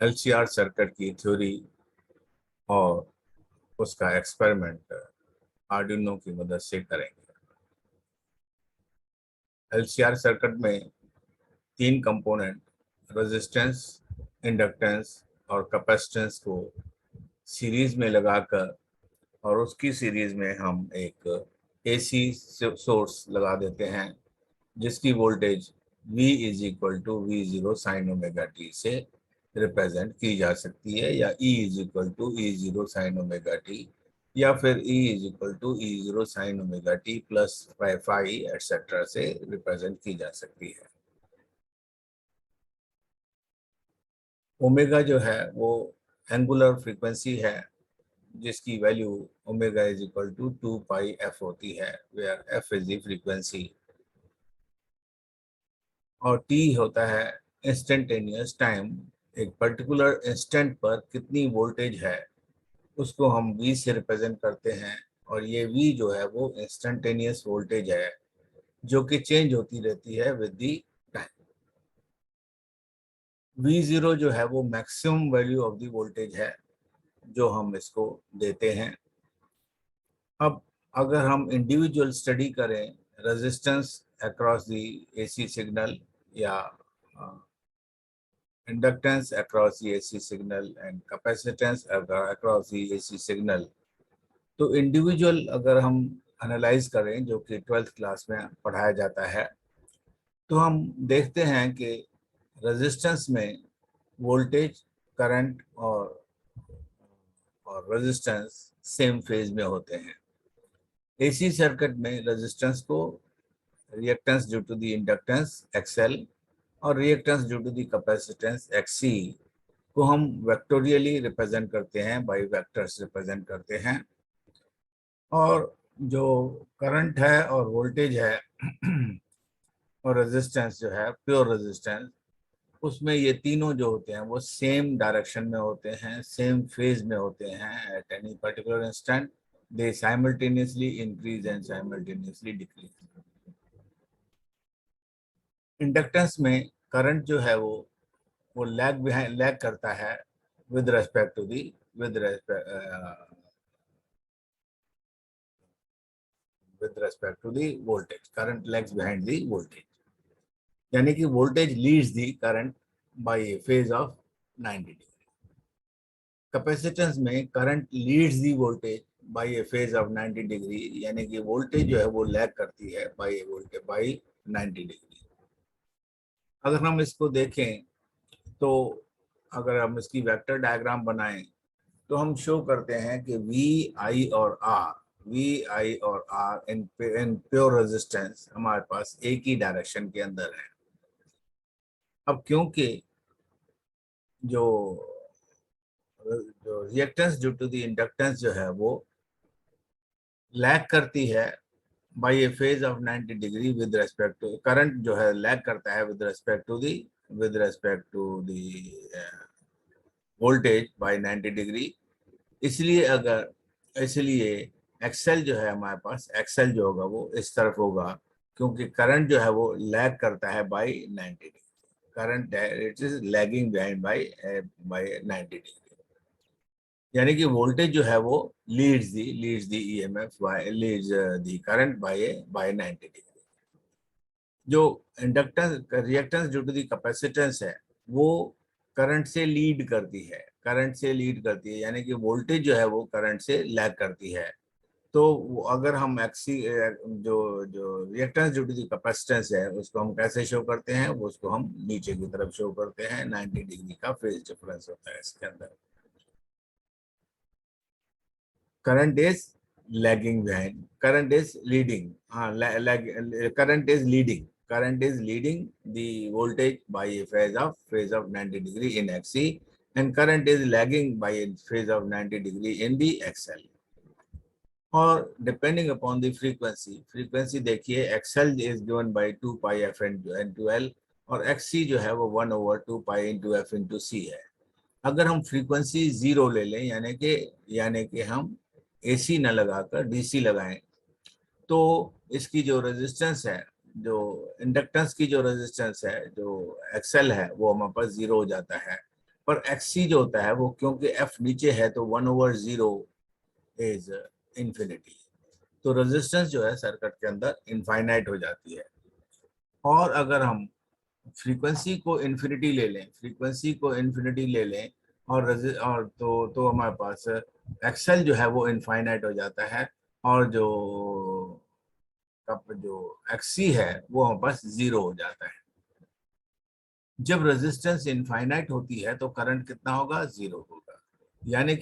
LCR circuit की theory और उसका एक्सपेरिमेंट आर्डिनो की मदद से करेंगे। एलसीआर सर्किट में तीन कंपोनेंट रेजिस्टेंस, इंडक्टेंस और कैपेसिटेंस को सीरीज में लगाकर और उसकी सीरीज में हम एक एसी सोर्स लगा देते हैं जिसकी voltage V is equal to V0 sine omega T से रिप्रेजेंट की जा सकती है, या E is equal to E0 sine omega T, या फिर E is equal to E0 sine omega T plus phi etcetera से रिप्रेजेंट की जा सकती है। ओमेगा जो है वो एंगुलर फ्रीक्वेंसी है जिसकी value omega is equal to 2 pi F होती है, where F is the frequency, और टी होता है इंस्टेंटेनियस टाइम। एक पर्टिकुलर इंस्टेंट पर कितनी वोल्टेज है उसको हम वी से रिप्रेजेंट करते हैं, और ये वी जो है वो इंस्टेंटेनियस वोल्टेज है जो कि चेंज होती रहती है with the time. We zero जो है वो maximum value of the voltage है जो हम इसको देते हैं। अब अगर हम इंडिविजुअल स्टडी करें resistance across the AC signal या inductance across the AC signal and capacitance across the AC signal, तो इंडिविजुअल अगर हम एनालाइज करें जो कि 12th क्लास में पढ़ाया जाता है, तो हम देखते हैं कि रेजिस्टेंस में वोल्टेज, करंट और रेजिस्टेंस सेम फेज में होते हैं। एसी सर्किट में रेजिस्टेंस को reactance due to the inductance XL और reactance due to the capacitance XC को हम वेक्टोरियली रिप्रेजेंट करते हैं, बाई वेक्टर्स रिप्रेजेंट करते हैं। और जो करंट है और वोल्टेज है और रेजिस्टेंस जो है प्योर रेजिस्टेंस, उसमें ये तीनों जो होते हैं वो सेम डायरेक्शन में होते हैं, सेम फेज में होते हैं। At any particular instant they simultaneously increase and simultaneously decrease. Inductance में करंट जो है वो लैग करता है with respect to the with respect to the voltage. Current lags behind the voltage, यानी कि voltage leads the current by a phase of 90 degree. Capacitance में current leads the voltage by a phase of 90 degree, यानी कि voltage जो है वो lag करती है बाय वोल्टेज बाय 90 डिग्री। अगर हम इसको देखें तो अगर हम इसकी वेक्टर डायग्राम बनाएं तो हम शो करते हैं कि वी आई और आर इन प्योर रेजिस्टेंस हमारे पास एक ही डायरेक्शन के अंदर है। अब क्योंकि जो जो reactance due to the inductance जो है वो लैग करती है by a phase of 90 degree with respect to current, जो है लैग करता है with respect to the voltage by 90 degree. इसलिए एक्सेल जो है हमारे पास, एक्सेल जो होगा वो इस तरफ होगा क्योंकि करंट जो है वो लैग करता है by 90 degree. Current it is lagging behind by 90 degree, यानी कि वोल्टेज जो है वो leads the EMF by leads the current by 90 degree. जो inductance reactance due to the capacitance है वो करंट से लीड करती है, यानी कि वोल्टेज जो है वो करंट से लैग करती है। तो अगर हम एक्सी जो जो reactance due to the capacitance है उसको हम कैसे शो करते हैं, वो उसको हम नीचे की तरफ शो करते हैं। 90 डिग्री का फेज डिफरेंस होता है इसके अंदर। Current is lagging behind, current is leading, हाँ current is leading the voltage by a phase of 90 degree in XC, and current is lagging by a phase of 90 degree in the XL। और depending upon the frequency देखिए, XL is given by 2 pi f into L और XC जो है वो 1/2 pi into f into C है। अगर हम frequency 0 ले लें, यानी कि हम AC न लगाकर DC लगाएं, तो इसकी जो रेजिस्टेंस है, जो इंडक्टेंस की जो रेजिस्टेंस है, जो XL है, वो हमारे पास 0 हो जाता है। पर एक्सी जो होता है वो क्योंकि एफ नीचे है तो 1/0 इज इंफिनिटी। तो रेजिस्टेंस जो है सर्किट के अंदर इनफाइनाइट हो जाती है। और अगर हम फ्रीक्वेंसी को इन्फिनिटी ले लें, फ्रीक्वेंसी को इन्फिनिटी ले लें और तो हमारे पास एक्सेल जो है वो इनफाइनाइट हो जाता है, और जो एक्सी है वो हमारे पास जीरो हो जाता है। जब रेजिस्टेंस इनफाइनाइट होती है तो करंट कितना होगा, जीरो होगा। यानी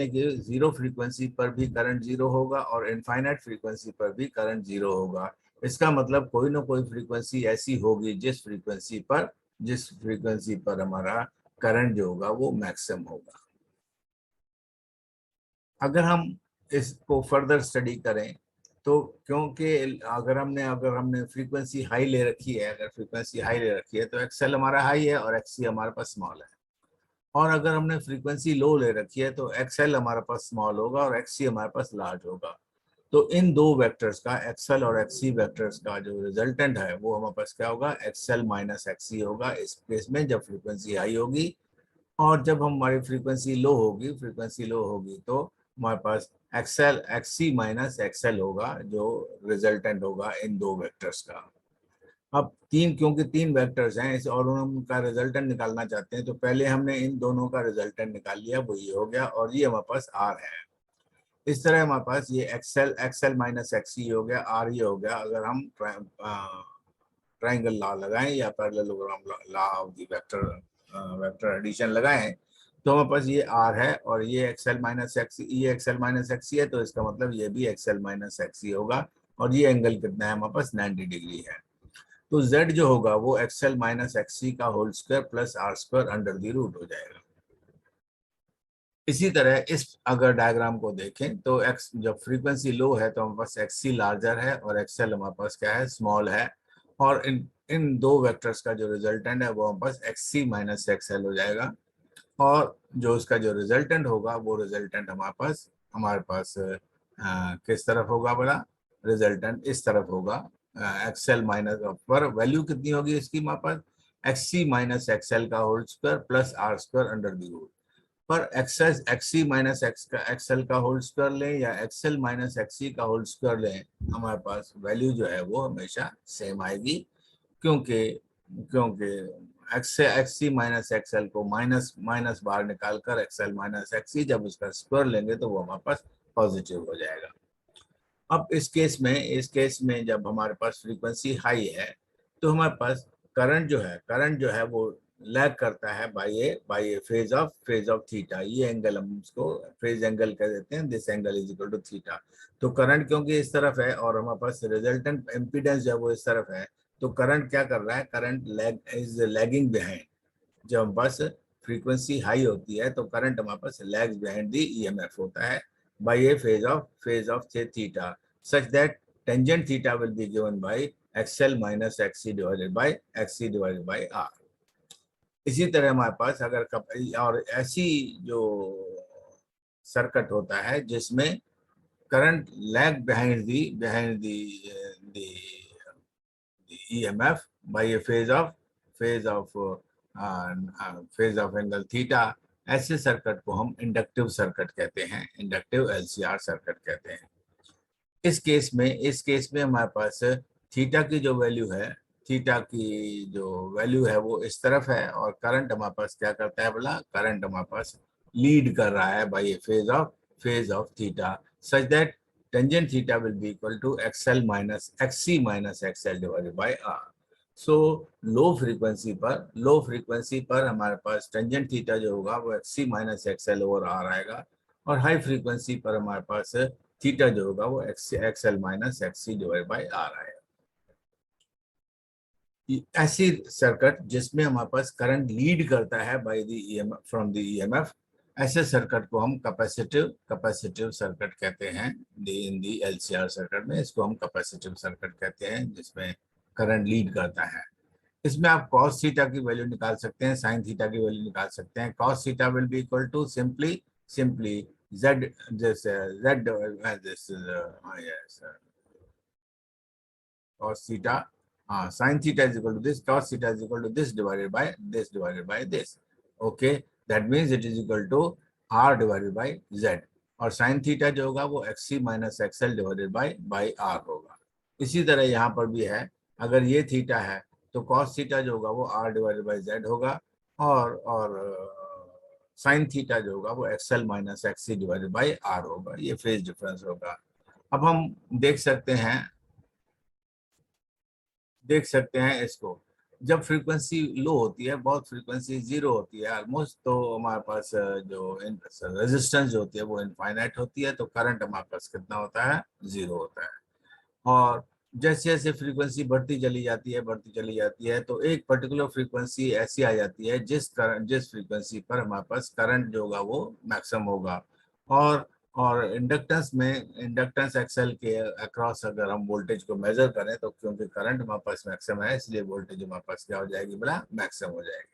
कि जीरो फ्रीक्वेंसी पर भी करंट जीरो होगा और इनफाइनाइट फ्रीक्वेंसी पर भी करंट जीरो होगा। इसका मतलब कोई ना कोई फ्रीक्वेंसी ऐसी होगी जिस फ्रीक्वेंसी पर हमारा करंट जो होगा वो मैक्सिमम होगा। अगर हम इसको फर्दर स्टडी करें तो क्योंकि अगर हमने फ्रीक्वेंसी हाई ले रखी है, अगर फ्रीक्वेंसी हाई ले रखी है तो एक्सएल हमारा हाई है और एक्सी हमारे पास स्मॉल है। और अगर हमने फ्रीक्वेंसी लो ले रखी है तो एक्सएल हमारे पास स्मॉल होगा और एक्सी हमारे पास लार्ज होगा। तो इन दो वेक्टर्स का, एक्सएल और एक्सी वेक्टर्स का जो रिजल्टेंट है वो हमारे पास क्या होगा, एक्सएल माइनस एक्सी होगा इस केस में जब फ्रीक्वेंसी हाई होगी। और जब हमारी फ्रीक्वेंसी लो होगी तो हमारे पास एक्सएल एक्सी माइनस एक्सएल होगा जो रिजल्टेंट होगा इन दो वेक्टर्स का। अब क्योंकि तीन वेक्टर्स हैं इस और उनका रिजल्टेंट निकालना चाहते हैं तो पहले हमने इन दोनों का रिजल्टेंट निकाल लिया, वो ये हो गया, और ये हमारे पास आर है। इस तरह हमारे पास ये एक्सएल एक्सएल माइनस एक्सी हो गया, आर ये हो गया। अगर हम ट्राइंगल लॉ लगाएं या parallelogram law of the vector addition लगाएं तो हमारे पास ये आर है और ये एक्सएल माइनस एक्सी है, तो इसका मतलब ये भी एक्सएल माइनस एक्सी होगा। और ये एंगल कितना है हमारे पास, 90 डिग्री है। तो z जो होगा वो एक्सएल माइनस एक्सी का whole square plus R square under the root हो जाएगा। इसी तरह इस अगर डायग्राम को देखें तो एक्स जब फ्रीक्वेंसी लो है तो हमारे पास एक्सी लार्जर है और एक्सएल हमारे पास क्या है, स्मॉल है। और इन इन दो वेक्टर्स का जो रिजल्टेंट है वो हमारे पास एक्सी माइनस एक्सएल हो जाएगा। और जो उसका जो रिजल्टेंट होगा वो रिजल्टेंट हमारे पास किस तरफ होगा, बड़ा रिजल्टेंट इस तरफ होगा। एक्सएल माइनस पर वैल्यू कितनी होगी इसकी हमारे पास, एक्सी माइनस एक्सएल का whole square plus R square under the root. पर एक्सेस एक्सी माइनस एक्सएल का होल स्क्वायर लें या एक्सएल माइनस एक्सी का होल स्क्वायर लें, हमारे पास वैल्यू जो है वो हमेशा सेम आएगी। क्योंकि क्योंकि एक्सी माइनस एक्सएल को माइनस माइनस बाहर निकालकर एक्सएल माइनस एक्सी जब उसका स्क्वायर लेंगे तो वो हमारे पास पॉजिटिव हो जाएगा। अब इस केस में जब हमारे पास फ्रीक्वेंसी हाई है तो हमारे पास करंट जो है वो लैग करता है बाय फेज ऑफ थीटा। ये एंगल हम इसको फेज एंगल कह देते हैं, this angle is equal to theta. तो करंट क्योंकि इस तरफ है और हमारे पास रिजल्टेंट इम्पीडेंस जो है वो इस तरफ है, तो करंट क्या कर रहा है, करंट लैगिंग बिहाइंड। जब हमारे पास फ्रीक्वेंसी हाई होती है तो करंट हमारे पास लैग्स बिहाइंड द ईएमएफ होता है by a phase of say theta, such that tangent theta will be given by xl minus xc divided by xc divided by r। इसी तरह हमारे पास और ऐसी जो सर्किट होता है जिसमें current lag behind the EMF by a phase of angle theta, ऐसे सर्किट को हम इंडक्टिव सर्किट कहते हैं, इंडक्टिव एलसीआर सर्किट कहते हैं। इस केस में हमारे पास थीटा की जो वैल्यू है वो इस तरफ है और करंट हमारे पास क्या करता है, बोला करंट हमारे पास लीड कर रहा है by phase of theta, such that tangent theta will be equal to XL minus XC minus XL divided by R. So low frequency पर हमारे पास टेंजेंट थीटा जो होगा वो XC minus XL over R आएगा, और हाई फ्रीक्वेंसी पर हमारे पास थीटा जो होगा वो XL minus XC divide by R आएगा। ऐसी सर्किट जिसमें हमारे पास करंट लीड करता है by the EMF from the EMF, ऐसे सर्किट को हम कैपेसिटिव सर्किट कहते हैं। इन दी एलसीआर सर्किट में इसको हम कैपेसिटिव सर्किट कहते हैं जिसमें करंट लीड करता है। इसमें आप cos थीटा की वैल्यू निकाल सकते हैं, sin थीटा की वैल्यू निकाल सकते हैं। cos theta will be equal to simply z yes cos theta, sin theta is equal to this, cos theta is equal to this divided by this, okay, that means it is equal to R divided by Z, और sine theta जो होगा वो X C minus XL divided by R होगा। इसी तरह यहाँ पर भी है, अगर ये थीटा है तो कॉस थीटा जो होगा वो आर डिवाइडेड बाई जेड होगा, और साइन थीटा जो होगा वो XL minus X C divided by R होगा। ये फेज डिफरेंस होगा। अब हम देख सकते हैं इसको, जब फ्रीक्वेंसी लो होती है, बहुत फ्रीक्वेंसी जीरो होती है ऑलमोस्ट, तो हमारे पास जो रेजिस्टेंस जो होती है वो इनफाइनाइट होती है, तो करंट हमारे पास कितना होता है, जीरो होता है। और जैसे जैसे फ्रीक्वेंसी बढ़ती चली जाती है तो एक पर्टिकुलर फ्रीक्वेंसी ऐसी आ जाती है जिस फ्रीक्वेंसी पर हमारे पास करंट जो होगा वो मैक्सिमम होगा। और और इंडक्टेंस एक्सेल के अक्रॉस अगर हम वोल्टेज को मेजर करें तो क्योंकि करंट हमारे पास मैक्सिमम है, इसलिए वोल्टेज हमारे पास क्या हो जाएगी, बड़ा मैक्सिमम हो जाएगी।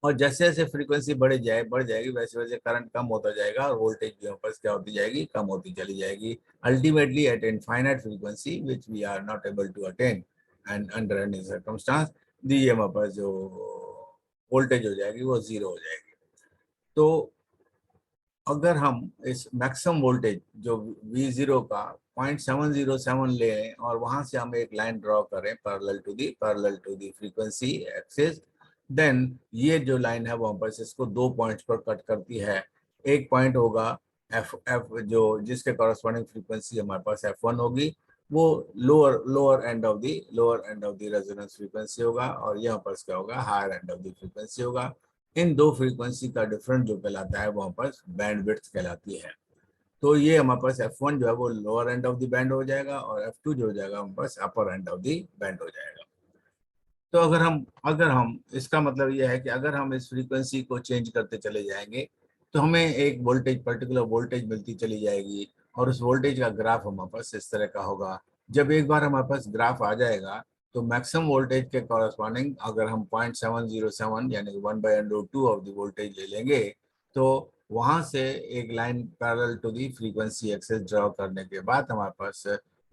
और जैसे जैसे फ्रीक्वेंसी बढ़ जाएगी वैसे वैसे करंट कम होता जाएगा और वोल्टेज भी हमारे पास क्या होती जाएगी, कम होती चली जाएगी। Ultimately at infinite frequency which we are not able to attain and under any circumstance, the हमारे पास जो वोल्टेज हो जाएगी वो जीरो हो जाएगी। तो अगर हम इस मैक्सिमम वोल्टेज जो V0 का 0.707 लें और वहां से हम एक लाइन ड्रॉ करें parallel to the frequency axis, then ये जो लाइन है वो हम बस इसको 2 पॉइंट्स पर कट करती है। एक पॉइंट होगा एफ एफ जो जिसके कॉरस्पॉन्डिंग फ्रीक्वेंसी हमारे पास F1 होगी, वो lower end of the resonance frequency होगा, और यहाँ पर क्या होगा, higher end of the frequency होगा। इन दो फ्रीक्वेंसी का डिफरेंस जो कहलाता है वहां पर बैंड विड्थ कहलाती है। तो ये हमारे पास F1 जो है वो lower end of the band हो जाएगा, और F2 जो हो जाएगा हमारे पास अपर एंड ऑफ द बैंड हो जाएगा। तो अगर हम इसका मतलब ये है कि अगर हम इस फ्रीक्वेंसी को चेंज करते चले जाएंगे तो हमें एक पर्टिकुलर वोल्टेज मिलती चली जाएगी, और उस वोल्टेज का ग्राफ हमारे पास इस तरह का होगा। जब एक बार हमारे पास ग्राफ आ जाएगा तो मैक्सिमम वोल्टेज के कॉरस्पॉन्डिंग अगर हम 0.707 यानी कि 1/√2 ऑफ द वोल्टेज ले लेंगे, तो वहां से एक line parallel to the frequency axis draw करने के बाद हमारे पास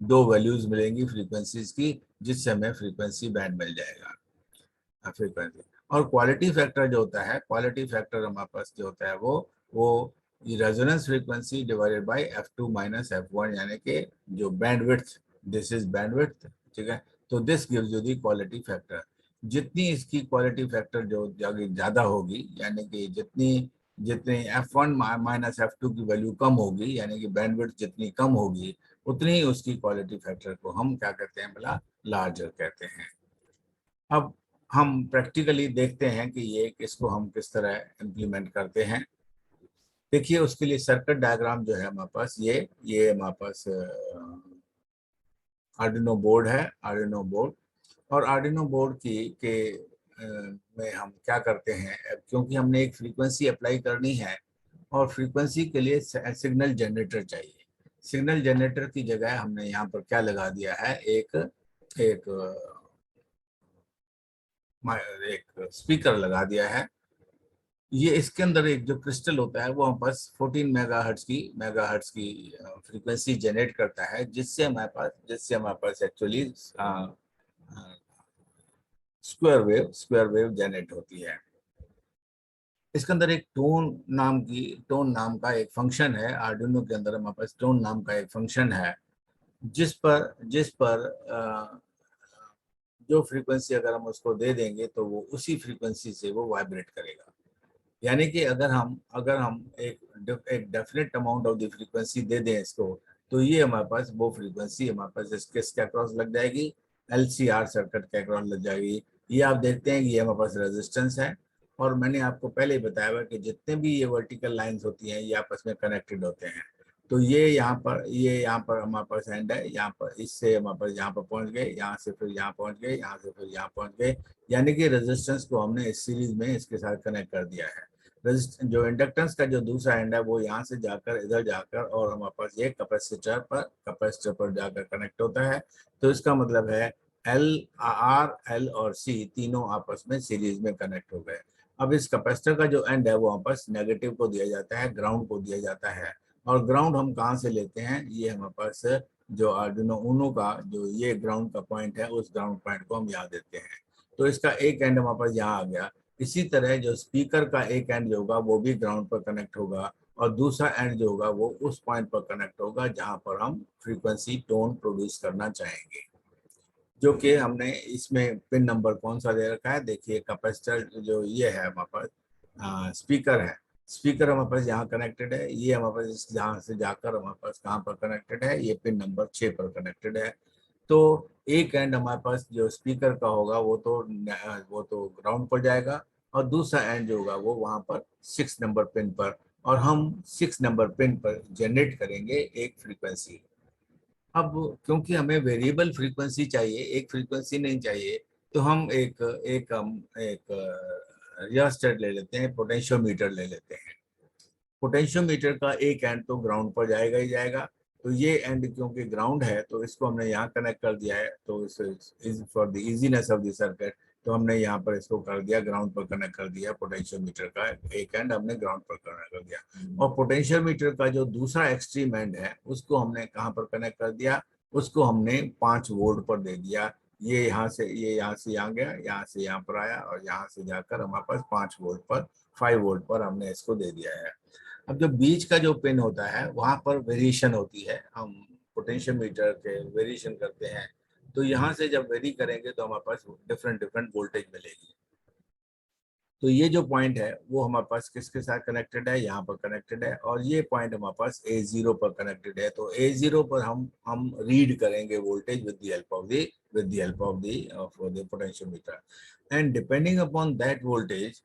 दो वैल्यूज मिलेंगी फ्रीक्वेंसीज की, जिससे हमें फ्रीक्वेंसी बैंड मिल जाएगा फ्रीक्वेंसी। और क्वालिटी फैक्टर जो होता है, क्वालिटी फैक्टर हमारे पास जो होता है वो resonance frequency divided by F2 minus F1, यानी कि जो बैंडविड्थ, दिस इज बैंडविड्थ, ठीक है। तो this gives you the quality factor. जितनी इसकी क्वालिटी फैक्टर जो ज्यादा होगी, यानी कि जितनी जितनी F1 माइनस F2 की वैल्यू कम होगी, यानी कि बैंडविड्थ जितनी कम होगी, उतनी ही उसकी क्वालिटी फैक्टर को हम क्या कहते हैं, बोला लार्जर कहते हैं। अब हम प्रैक्टिकली देखते हैं कि ये इसको हम किस तरह इम्प्लीमेंट करते हैं। देखिए, उसके लिए सर्किट डायग्राम जो है हमारे पास, ये हमारे पास आर्डिनो बोर्ड है, आर्डिनो बोर्ड। और आर्डिनो बोर्ड में हम क्या करते हैं, क्योंकि हमने एक फ्रीक्वेंसी अप्लाई करनी है और फ्रीक्वेंसी के लिए सिग्नल जनरेटर चाहिए। सिग्नल जनरेटर की जगह हमने यहाँ पर क्या लगा दिया है, एक एक एक स्पीकर लगा दिया है। ये इसके अंदर एक जो क्रिस्टल होता है वो हम पास 14 मेगाहर्ट्ज की फ्रीक्वेंसी जनरेट करता है, जिससे हमारे पास एक्चुअली स्क्वायर वेव जनरेट होती है। इसके अंदर एक टोन नाम का एक फंक्शन है, आर्डिनो के अंदर हमारे पास टोन नाम का एक फंक्शन है, जिस पर जो फ्रीक्वेंसी अगर हम उसको दे देंगे तो वो उसी फ्रीक्वेंसी से वो वाइब्रेट करेगा। यानी कि अगर हम एक definite amount of the frequency दे दें इसको, तो ये हमारे पास वो फ्रीक्वेंसी हमारे पास इसके अक्रॉस लग जाएगी, LCR सर्किट के अक्रॉस लग जाएगी। ये आप देखते हैं कि ये हमारे पास रेजिस्टेंस है, और मैंने आपको पहले ही बताया हुआ कि जितने भी ये वर्टिकल लाइंस होती हैं ये आपस में कनेक्टेड होते हैं। तो ये यहाँ पर हमारे पास एंड है, यहाँ पर इससे हमारे पास यहाँ पर पहुंच गए, यहाँ से फिर यहाँ पहुंच गए, यहाँ से फिर यहाँ पहुंच गए, यानी कि रेजिस्टेंस को हमने इस सीरीज में इसके साथ कनेक्ट कर दिया है। जो इंडक्टेंस का जो दूसरा एंड है वो यहाँ से जाकर इधर जाकर और हमारे पास ये कैपेसिटर पर जाकर कनेक्ट होता है। तो इसका मतलब है L और C तीनों आपस में सीरीज में कनेक्ट हो गए। अब इस कैपेसिटर का जो एंड है वो वापस नेगेटिव को दिया जाता है, ग्राउंड को दिया जाता है। और ग्राउंड हम कहाँ से लेते हैं, ये हमारे पास जो आर्डिनो ऊनो का जो ये ग्राउंड का पॉइंट है, उस ग्राउंड पॉइंट को हम यहाँ देते हैं। तो इसका एक एंड हमारे पास यहाँ आ गया, इसी तरह जो स्पीकर का एक एंड जो होगा वो भी ग्राउंड पर कनेक्ट होगा और दूसरा एंड जो होगा वो उस पॉइंट पर कनेक्ट होगा जहां पर हम फ्रीक्वेंसी टोन प्रोड्यूस करना चाहेंगे, जो कि हमने इसमें पिन नंबर कौन सा दे रखा है। देखिए कैपेसिटर जो ये है हमारे पास स्पीकर है, स्पीकर हमारे पास यहाँ कनेक्टेड है, ये हमारे पास जहाँ से जाकर हमारे पास कहाँ पर कनेक्टेड है, ये पिन नंबर 6 पर कनेक्टेड है। तो एक एंड हमारे पास जो स्पीकर का होगा वो तो ग्राउंड पर जाएगा और दूसरा एंड जो होगा वो वहां पर 6 नंबर पिन पर, और हम 6 नंबर पिन पर जनरेट करेंगे एक फ्रीक्वेंसी। अब क्योंकि हमें वेरिएबल फ्रीक्वेंसी चाहिए, एक फ्रीक्वेंसी नहीं चाहिए, तो हम एक रियोस्टेट ले लेते हैं, पोटेंशियोमीटर ले लेते हैं। पोटेंशियोमीटर का एक एंड तो ग्राउंड पर जाएगा ही जाएगा, तो ये एंड क्योंकि ग्राउंड है तो इसको हमने यहाँ कनेक्ट कर दिया है, तो इस for the easiness of the circuit तो हमने यहाँ पर इसको कर दिया, ग्राउंड पर कनेक्ट कर दिया। पोटेंशियोमीटर का एक एंड हमने ग्राउंड पर कनेक्ट कर दिया और पोटेंशियोमीटर का जो दूसरा एक्सट्रीम एंड है उसको हमने कहाँ पर कनेक्ट कर दिया, उसको हमने 5 वोल्ट पर दे दिया। ये यहाँ से यहाँ गया, यहाँ से यहाँ पर आया और यहाँ से जाकर हमारे पास 5 वोल्ट पर 5 वोल्ट पर हमने इसको दे दिया है। अब जो बीच का जो पिन होता है वहां पर वेरिएशन होती है, हम पोटेंशियोमीटर के वेरिएशन करते हैं, तो यहाँ से जब वेरी करेंगे तो हमारे पास डिफरेंट डिफरेंट वोल्टेज मिलेगी। तो ये जो पॉइंट है वो हमारे पास किसके साथ कनेक्टेड है, यहाँ पर कनेक्टेड है, और ये पॉइंट हमारे पास A0 पर कनेक्टेड है। तो A0 पर हम रीड करेंगे voltage with the help of the potentiometer, and depending upon that voltage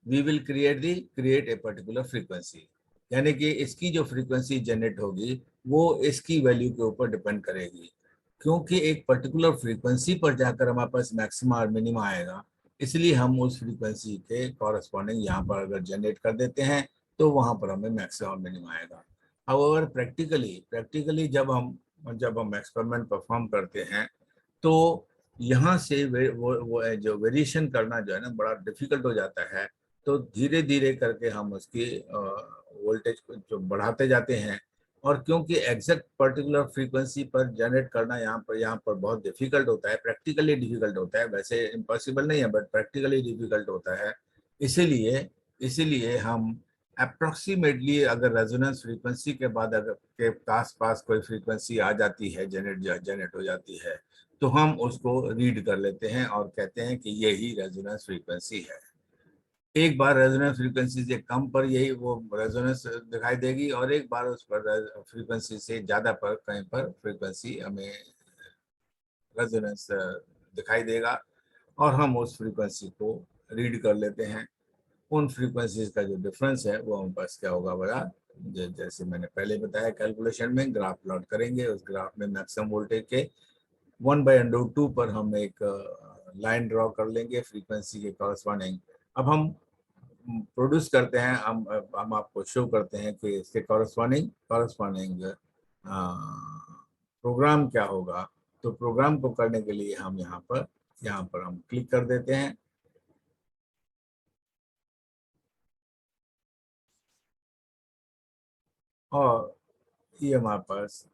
V will create a particular frequency. यानी कि इसकी जो फ्रीक्वेंसी जनरेट होगी वो इसकी वैल्यू के ऊपर डिपेंड करेगी, क्योंकि एक पर्टिकुलर फ्रीक्वेंसी पर जाकर हमारे पास मैक्सिमा और मिनिमा आएगा, इसलिए हम उस फ्रीक्वेंसी के कॉरेस्पॉन्डिंग यहाँ पर अगर जनरेट कर देते हैं तो वहां पर हमें मैक्सिमम मिनिमम आएगा। अगर प्रैक्टिकली जब हम एक्सपेरिमेंट परफॉर्म करते हैं तो यहाँ से वो जो वेरिएशन करना जो है ना बड़ा डिफिकल्ट हो जाता है। तो धीरे धीरे करके हम उसकी वोल्टेज को जो बढ़ाते जाते हैं, और क्योंकि एग्जैक्ट पर्टिकुलर फ्रीक्वेंसी पर जनरेट करना यहाँ पर बहुत डिफिकल्ट होता है, प्रैक्टिकली डिफिकल्ट होता है, वैसे इम्पॉसिबल नहीं है बट प्रैक्टिकली डिफिकल्ट होता है। इसीलिए इसीलिए हम अप्रोक्सीमेटली अगर रेजोनेंस फ्रीक्वेंसी के बाद अगर के आस पास कोई फ्रीक्वेंसी आ जाती है, जनरेट हो जाती है, तो हम उसको रीड कर लेते हैं और कहते हैं कि यही रेजोनेंस फ्रीक्वेंसी है। एक बार रेजोनेंस फ्रीक्वेंसी से कम पर यही वो रेजोनेंस दिखाई देगी, और एक बार उस पर फ्रीक्वेंसी से ज्यादा पर कहीं पर फ्रीक्वेंसी हमें रेजोनेंस दिखाई देगा, और हम उस फ्रीक्वेंसी को रीड कर लेते हैं। उन फ्रीक्वेंसीज का जो डिफरेंस है वो हमारे पास क्या होगा बड़ा, जैसे मैंने पहले बताया कैलकुलेशन में ग्राफ प्लॉट करेंगे, उस ग्राफ में मैक्सिमम वोल्टेज के 1/√2 पर हम एक लाइन ड्रॉ कर लेंगे फ्रीक्वेंसी के कॉरस्पॉन्डिंग। अब हम प्रोड्यूस करते हैं, हम आपको शो करते हैं कि इसके कॉरस्पॉन्डिंग प्रोग्राम क्या होगा। तो प्रोग्राम को करने के लिए हम यहाँ पर हम क्लिक कर देते हैं, और ये हमारे पास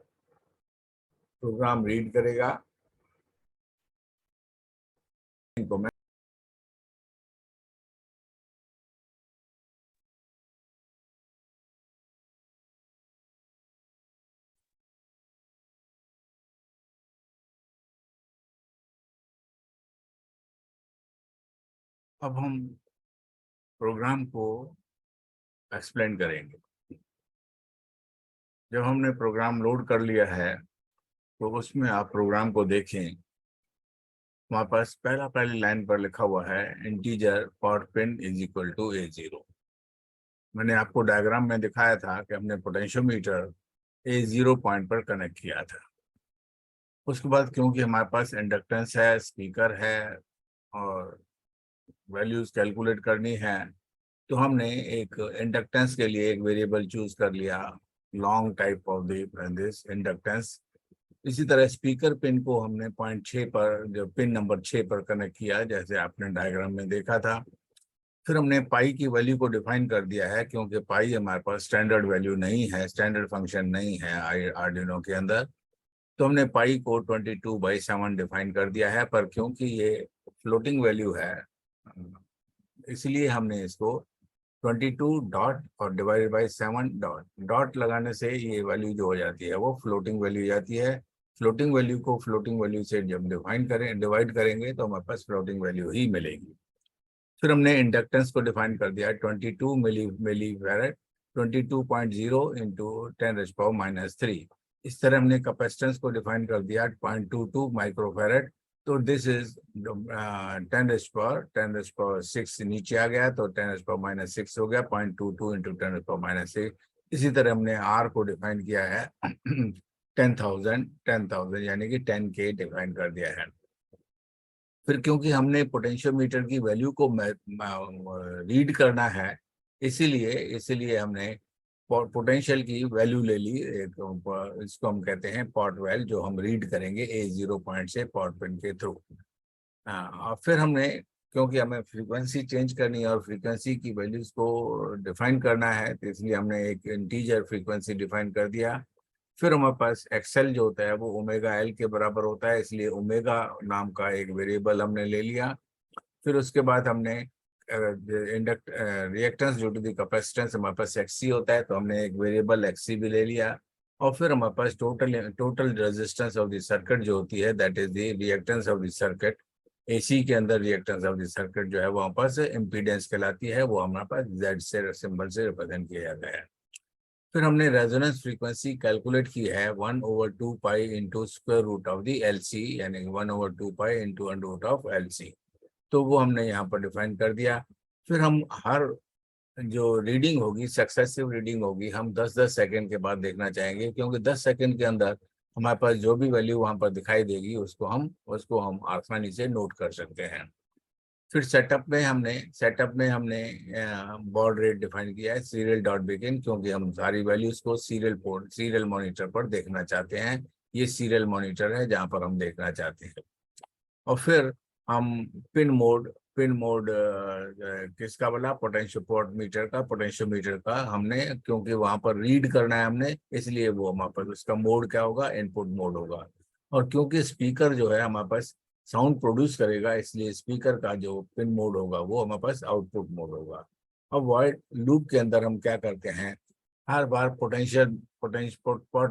प्रोग्राम रीड करेगा। इनको मैं अब हम प्रोग्राम को एक्सप्लेन करेंगे। जब हमने प्रोग्राम लोड कर लिया है तो उसमें आप प्रोग्राम को देखें, हमारे पास पहली लाइन पर लिखा हुआ है integer for pin is equal to A0। मैंने आपको डायग्राम में दिखाया था कि हमने पोटेंशियोमीटर A0 पॉइंट पर कनेक्ट किया था। उसके बाद क्योंकि हमारे पास इंडक्टेंस है, स्पीकर है और वैल्यूज कैलकुलेट करनी है, तो हमने एक इंडक्टेंस के लिए एक वेरिएबल चूज कर लिया, long type of this inductance. इसी तरह स्पीकर पिन को हमने पॉइंट 6 पर, जो पिन नंबर 6 पर कनेक्ट किया जैसे आपने डायग्राम में देखा था। फिर हमने पाई की वैल्यू को डिफाइन कर दिया है, क्योंकि पाई हमारे पास स्टैंडर्ड वैल्यू नहीं है, स्टैंडर्ड फंक्शन नहीं है आर्डिनो के अंदर। तो हमने पाई को 22/7 डिफाइन कर दिया है, पर क्योंकि ये फ्लोटिंग वैल्यू है इसलिए हमने इसको 22 डॉट और डिवाइडेड बाई 7 डॉट, डॉट लगाने से ये वैल्यू जो हो जाती है वो फ्लोटिंग वैल्यू जाती है। फ्लोटिंग वैल्यू को फ्लोटिंग वैल्यू से जब डिवाइड करेंगे तो हमारे पास फ्लोटिंग वैल्यू ही मिलेगी। फिर हमने इंडक्टेंस को डिफाइन कर दिया 22 मिली फैरेड, 22.0 इंटू 10⁻³ इस तरह हमने कैपेसिटेंस को डिफाइन कर दिया 0.22 माइक्रोफैरेड। तो दिस इज 10⁻6 नीचे आ गया तो 10⁻6 हो गया 0.22 इंटू 10⁻6। इसी तरह हमने आर को डिफाइन किया है 10,000 यानी कि 10K डिफाइन कर दिया है। फिर क्योंकि हमने पोटेंशियोमीटर की वैल्यू को रीड करना है, इसीलिए इसीलिए हमने पोटेंशियल की वैल्यू ले ली। इसको हम कहते हैं पॉट वैल, जो हम रीड करेंगे A0 पॉइंट से पॉट पिन के थ्रू। और फिर हमने, क्योंकि हमें फ्रीक्वेंसी चेंज करनी है और फ्रीक्वेंसी की वैल्यूज को डिफाइन करना है, तो इसलिए हमने एक इंटीजर फ्रीक्वेंसी डिफाइन कर दिया। फिर हमारे पास एक्सएल जो होता है वो ओमेगा एल के बराबर होता है, इसलिए ओमेगा नाम का एक वेरिएबल हमने ले लिया। फिर उसके बाद हमने induct reactance due to the capacitance हमारे पास एक्सी होता है, तो हमने एक वेरिएबल एक्सी भी ले लिया। और फिर हमारे पास total resistance of the circuit जो होती है, that is the reactance of the circuit. AC के अंदर रिएक्टेंस ऑफ द सर्किट जो है वहाँ पास इम्पीडेंस कहलाती है, वो हमारे पास जेड से सिंबल से रिप्रेजेंट किया जाता है। फिर हमने रेजोनेंस फ्रीक्वेंसी कैलकुलेट की है 1/2 pi into square root of the LC, यानी 1/2 pi into under root of LC। तो वो हमने यहाँ पर डिफाइन कर दिया। फिर हम हर जो रीडिंग होगी, सक्सेसिव रीडिंग होगी, हम 10-10 सेकेंड के बाद देखना चाहेंगे, क्योंकि 10 सेकेंड के अंदर हमारे पास जो भी वैल्यू वहाँ पर दिखाई देगी उसको हम आसानी से नोट कर सकते हैं। फिर सेटअप में हमने बॉड रेट डिफाइन किया है सीरियल डॉट बिगिन, क्योंकि हम सारी वैल्यूज को सीरियल मॉनिटर पर देखना चाहते हैं। ये सीरियल मॉनिटर है जहां पर हम देखना चाहते हैं। और फिर हम पिन मोड किसका बोला, पोटेंशियोमीटर का हमने, क्योंकि वहां पर रीड करना है हमने, इसलिए वो हमारे पास उसका मोड क्या होगा, इनपुट मोड होगा। और क्योंकि स्पीकर जो है हमारे पास साउंड प्रोड्यूस करेगा, इसलिए स्पीकर का जो पिन मोड होगा वो हमारे पास आउटपुट मोड होगा। अब वॉइड लूप के अंदर हम क्या करते हैं, हर बार पॉट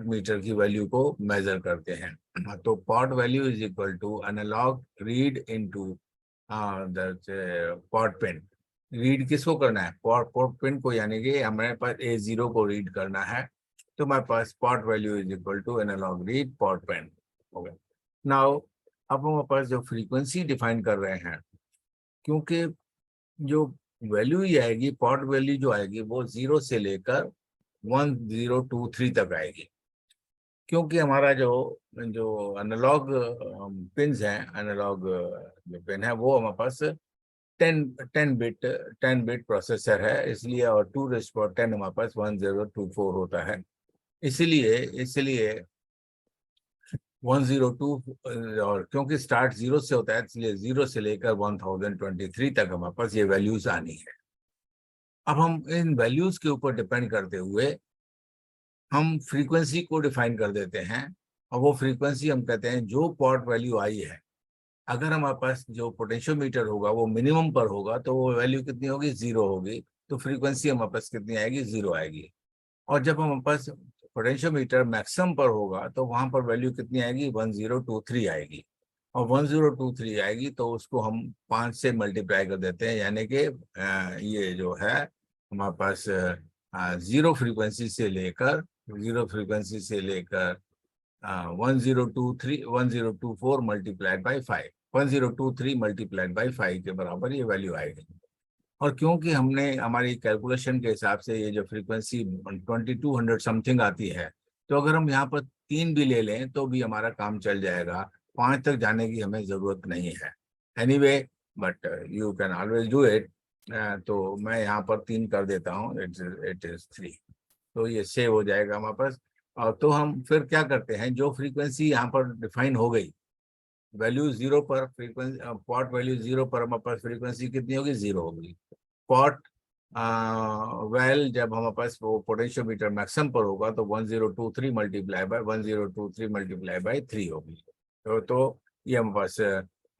मीटर की वैल्यू को मेजर करते हैं। तो pot value is equal to analog read into pot pin. Read किसको करना है, पॉट पिन को, यानी कि हमारे पास A0 को रीड करना है, तो हमारे पास pot value is equal to analog read pot pin हो गया। नाउ अब हमारे पास जो फ्रीक्वेंसी डिफाइन कर रहे हैं, क्योंकि जो वैल्यू ही आएगी, पॉट वैल्यू जो आएगी वो 0 से लेकर 1023 तक आएगी, क्योंकि हमारा जो जो एनालॉग पिन्स हैं, एनालॉग जो पिन है वो हमारे पास 10 बिट प्रोसेसर है, इसलिए, और 2⁻10 हमारे पास 1024 होता है। इसलिए इसलिए 102, और क्योंकि स्टार्ट 0 से होता है, इसलिए 0 से लेकर 1023 तक हमारे पास ये वैल्यूज आनी है। अब हम इन वैल्यूज के ऊपर डिपेंड करते हुए हम फ्रीक्वेंसी को डिफाइन कर देते हैं, और वो फ्रीक्वेंसी हम कहते हैं जो पॉट वैल्यू आई है। अगर हमारे पास जो पोटेंशियोमीटर होगा वो मिनिमम पर होगा तो वो वैल्यू कितनी होगी, 0 होगी, तो फ्रीक्वेंसी हमारे पास कितनी आएगी, 0 आएगी। और जब हमारे पास पोटेंशियोमीटर मैक्सिमम पर होगा तो वहां पर वैल्यू कितनी आएगी, 1023 आएगी। और 1023 आएगी तो उसको हम 5 से मल्टीप्लाई कर देते हैं, यानी कि ये जो है हमारे पास जीरो फ्रीक्वेंसी से लेकर 1024 मल्टीप्लाइड बाई 5, 1023 मल्टीप्लाइड बाई 5 के बराबर ये वैल्यू आएगी। और क्योंकि हमने हमारी कैलकुलेशन के हिसाब से ये जो फ्रीक्वेंसी 2200 समथिंग आती है, तो अगर हम यहाँ पर 3 भी ले लें तो भी हमारा काम चल जाएगा, 5 तक जाने की हमें जरूरत नहीं है। Anyway, but you can always do it. तो मैं यहाँ पर 3 कर देता हूँ, इट इज 3, तो ये सेव हो जाएगा हमारे पास। और तो हम फिर क्या करते हैं, जो फ्रीक्वेंसी यहाँ पर डिफाइन हो गई, वैल्यू 0 पर फ्रीक्वेंसी, पॉट वैल्यू 0 पर हमारे पास फ्रीक्वेंसी कितनी होगी, 0 होगी। पॉट वेल जब हमारे पास वो पोटेंशियोमीटर मैक्सिमम पर होगा तो 1023 मल्टीप्लाई बाय 3 होगी। तो ये हमारे पास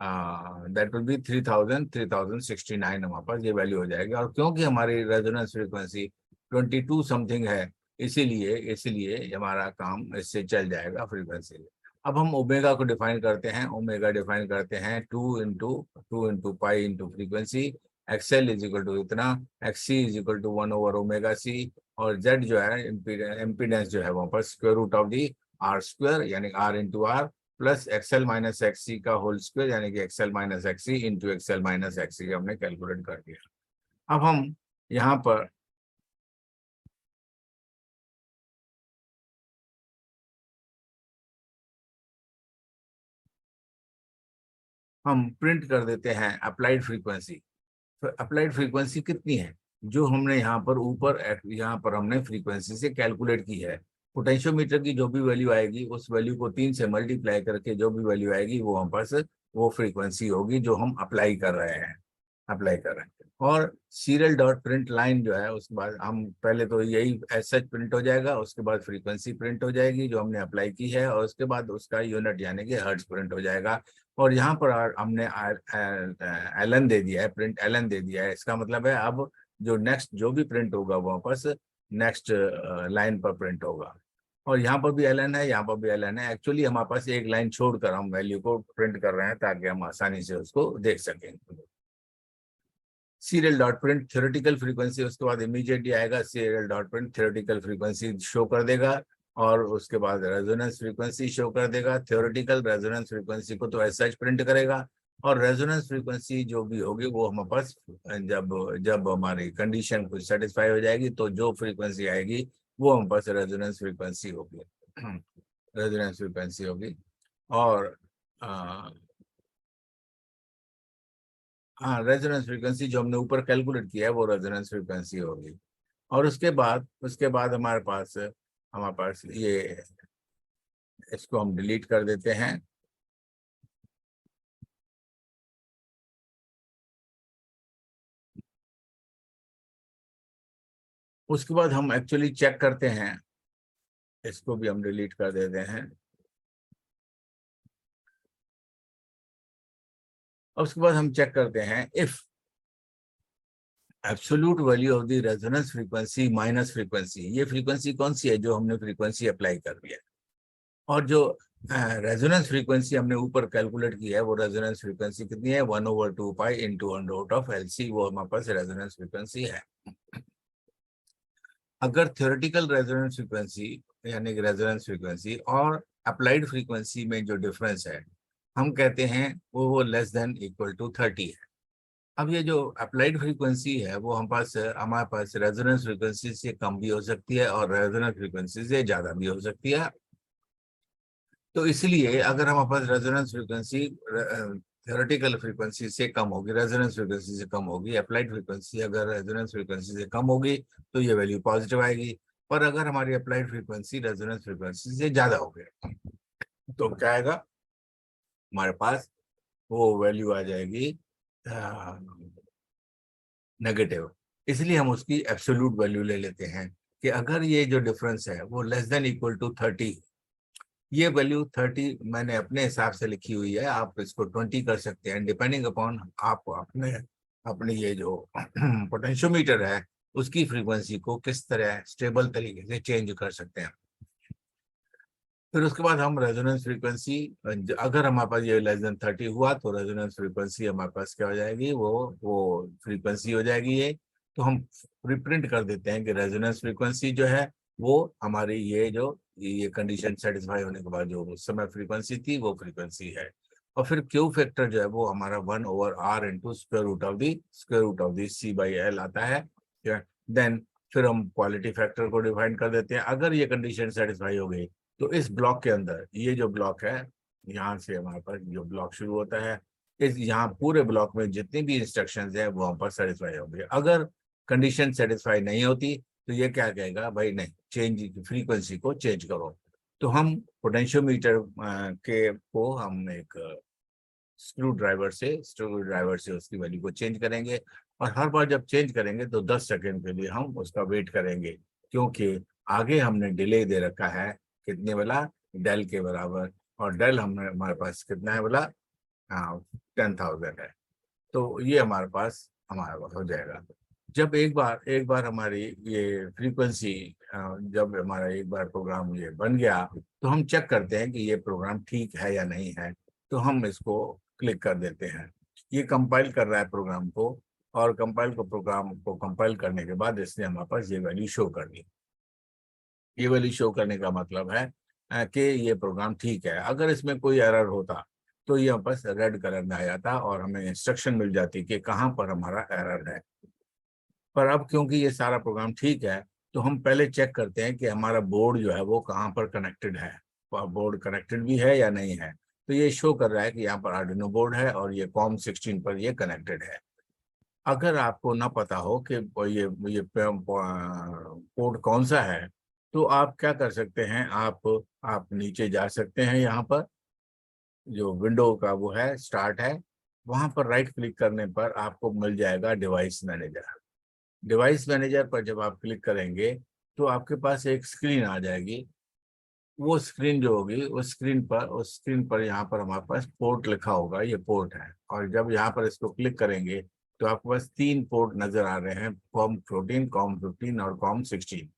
दैट विल बी 3069 हमारे पास ये वैल्यू हो जाएगी। और क्योंकि हमारी रेजोनेंस फ्रीक्वेंसी 22 समथिंग है, इसीलिए इसीलिए हमारा काम इससे चल जाएगा फ्रीक्वेंसी। अब हम ओमेगा को डिफाइन करते हैं। ओमेगा डिफाइन करते हैं 2 into pi into frequency. XL is equal to इतना, एक्ससी इज इक्वल टू 1/ओमेगा सी, और जेड जो है इम्पीडेंस जो है वहां पर square root of the R square, यानी R into R, plus XL minus XC का होल स्क्वायर, यानी कि XL minus XC into XL minus XC हमने कैलकुलेट कर दिया। अब हम यहाँ पर हम प्रिंट कर देते हैं अप्लाइड फ्रीक्वेंसी। तो अप्लाइड फ्रीक्वेंसी कितनी है, जो हमने यहाँ पर ऊपर यहाँ पर हमने फ्रीक्वेंसी से कैलकुलेट की है। पोटेंशियोमीटर की जो भी वैल्यू आएगी उस वैल्यू को 3 से मल्टीप्लाई करके जो भी वैल्यू आएगी वो हम पास वो फ्रीक्वेंसी होगी जो हम अप्लाई कर रहे हैं, अप्लाई कर रहे हैं। और सीरियल डॉट प्रिंट लाइन जो है उसके बाद हम पहले तो यही एज सच प्रिंट हो जाएगा, उसके बाद फ्रीक्वेंसी प्रिंट हो जाएगी जो हमने अप्लाई की है, और उसके बाद उसका यूनिट यानी कि हर्ट्ज प्रिंट हो जाएगा। और यहाँ पर हमने एलन दे दिया है, प्रिंट एलन दे दिया है। इसका मतलब है अब जो नेक्स्ट जो भी प्रिंट होगा वो वापस नेक्स्ट लाइन पर प्रिंट होगा। और यहाँ पर भी एलन है, यहाँ पर भी एलन है। एक्चुअली हमारे पास एक लाइन छोड़कर हम वैल्यू को प्रिंट कर रहे हैं ताकि हम आसानी से उसको देख सकें। Serial dot print theoretical frequency, उसके बाद इमीडिएटली आएगा serial dot print theoretical frequency show कर देगा, और उसके बाद रेजोनेंस फ्रीक्वेंसी शो कर देगा। थ्योरेटिकल रेजोनेंस फ्रीक्वेंसी को तो एज सच प्रिंट करेगा, और रेजोनेंस फ्रीक्वेंसी जो भी होगी वो हमारे पास जब जब हमारी कंडीशन कुछ सेटिस्फाई हो जाएगी तो जो फ्रीक्वेंसी आएगी वो हमारे पास रेजोनेंस फ्रीक्वेंसी होगी, रेजोनेंस फ्रीक्वेंसी होगी। और हाँ, रेजोनेंस फ्रीक्वेंसी जो हमने ऊपर कैलकुलेट किया है वो रेजोनेंस फ्रीक्वेंसी होगी। और उसके बाद हमारे पास ये, इसको हम डिलीट कर देते हैं। उसके बाद हम एक्चुअली चेक करते हैं, इसको भी हम डिलीट कर देते हैं। और उसके बाद हम चेक करते हैं if absolute value of the resonance frequency minus frequency, ये फ्रीक्वेंसी कौन सी है जो हमने फ्रीक्वेंसी अप्लाई कर दिया, और जो रेजोनेंस फ्रीक्वेंसी हमने ऊपर कैलकुलेट की है वो रेजोनेंस फ्रीक्वेंसी कितनी है, 1/2 pi into under root of LC, वो हमारे पास रेजोनेंस फ्रीक्वेंसी है। अगर थ्योरेटिकल रेजोनेंस फ्रीक्वेंसी यानी कि रेजोनेंस फ्रीक्वेंसी और अप्लाइड फ्रीक्वेंसी में जो डिफरेंस है हम कहते हैं वो लेस देन इक्वल टू 30 है। अब ये जो अप्लाइड फ्रीक्वेंसी है वो हमारे पास रेजोनेंस फ्रीक्वेंसी से कम भी हो सकती है और रेजोनेंस फ्रीक्वेंसी से ज्यादा भी हो सकती है। तो इसलिए अगर हमारे पास रेजोनेंस फ्रीक्वेंसी थ्योरेटिकल फ्रीक्वेंसी से कम होगी, रेजोनेंस फ्रीक्वेंसी से कम होगी, अप्लाइड फ्रीक्वेंसी अगर रेजोनेंस फ्रीक्वेंसी से कम होगी तो ये वैल्यू पॉजिटिव आएगी। पर अगर हमारी अप्लाइड फ्रीक्वेंसी रेजोनेंस फ्रीक्वेंसी से ज्यादा हो गया तो क्या आएगा, हमारे पास वो वैल्यू आ जाएगी नेगेटिव। इसलिए हम उसकी एब्सोल्यूट वैल्यू ले लेते हैं कि अगर ये जो डिफरेंस है वो लेस देन इक्वल टू 30, ये वैल्यू 30 मैंने अपने हिसाब से लिखी हुई है, आप इसको 20 कर सकते हैं डिपेंडिंग अपॉन आप अपने अपने ये जो पोटेंशियोमीटर है उसकी फ्रीक्वेंसी को किस तरह स्टेबल तरीके से चेंज कर सकते हैं। फिर उसके बाद हम रेजोनेंस फ्रीक्वेंसी, अगर हमारे पास ये लेस देन 30 हुआ तो रेजोनेंस फ्रीक्वेंसी हमारे पास क्या हो जाएगी, वो फ्रीक्वेंसी हो जाएगी ये। तो हम रिप्रिंट कर देते हैं कि रेजोनेंस फ्रीक्वेंसी जो है वो हमारी ये कंडीशन सेटिस्फाई होने के बाद जो उस समय फ्रीक्वेंसी थी वो फ्रीक्वेंसी है। और फिर क्यू फैक्टर जो है वो हमारा 1/r into square root of the C/L आता है। देन फिर हम क्वालिटी फैक्टर को डिफाइन कर देते हैं। अगर ये कंडीशन सेटिस्फाई हो गई तो इस ब्लॉक के अंदर ये जो ब्लॉक है, यहाँ से हमारे पास जो ब्लॉक शुरू होता है, इस यहाँ पूरे ब्लॉक में जितनी भी इंस्ट्रक्शंस है वो हम पर सेटिस्फाई होंगे। अगर कंडीशन सेटिस्फाई नहीं होती तो ये क्या कहेगा, भाई नहीं, चेंज फ्रीक्वेंसी को चेंज करो। तो हम पोटेंशियोमीटर के को हम एक स्क्रू ड्राइवर से उसकी वैल्यू को चेंज करेंगे। और हर बार जब चेंज करेंगे तो 10 सेकेंड के लिए हम उसका वेट करेंगे, क्योंकि आगे हमने डिले दे रखा है कितने वाला, डेल के बराबर। और डेल हमने हमारे पास कितना है बोला, हाँ 10,000 है। तो ये हमारे पास हो जाएगा। जब एक बार हमारी ये फ्रीक्वेंसी, जब हमारा एक बार प्रोग्राम ये बन गया, तो हम चेक करते हैं कि ये प्रोग्राम ठीक है या नहीं है। तो हम इसको क्लिक कर देते हैं। ये कंपाइल कर रहा है प्रोग्राम को, और प्रोग्राम को कंपाइल करने के बाद इसने हमारे पास ये वैल्यू शो कर दी। ये वैल्यू शो करने का मतलब है कि ये प्रोग्राम ठीक है। अगर इसमें कोई एरर होता तो ये हमारे पास रेड कलर में आ जाता और हमें इंस्ट्रक्शन मिल जाती कि कहाँ पर हमारा एरर है। पर अब क्योंकि ये सारा प्रोग्राम ठीक है, तो हम पहले चेक करते हैं कि हमारा बोर्ड जो है वो कहाँ पर कनेक्टेड है, बोर्ड कनेक्टेड भी है या नहीं है। तो ये शो कर रहा है कि यहाँ पर आर्डिनो बोर्ड है और ये कॉम16 पर ये कनेक्टेड है। अगर आपको ना पता हो कि ये पोर्ट कौन सा है, तो आप क्या कर सकते हैं, आप नीचे जा सकते हैं। यहाँ पर जो विंडो का वो है स्टार्ट है, वहां पर राइट क्लिक करने पर आपको मिल जाएगा डिवाइस मैनेजर। डिवाइस मैनेजर पर जब आप क्लिक करेंगे तो आपके पास एक स्क्रीन आ जाएगी। वो स्क्रीन जो होगी, उस स्क्रीन पर यहाँ पर हमारे पास पोर्ट लिखा होगा, ये पोर्ट है। और जब यहाँ पर इसको क्लिक करेंगे तो आपके पास 3 पोर्ट नजर आ रहे हैं, कॉम14, कॉम15 और कॉम16।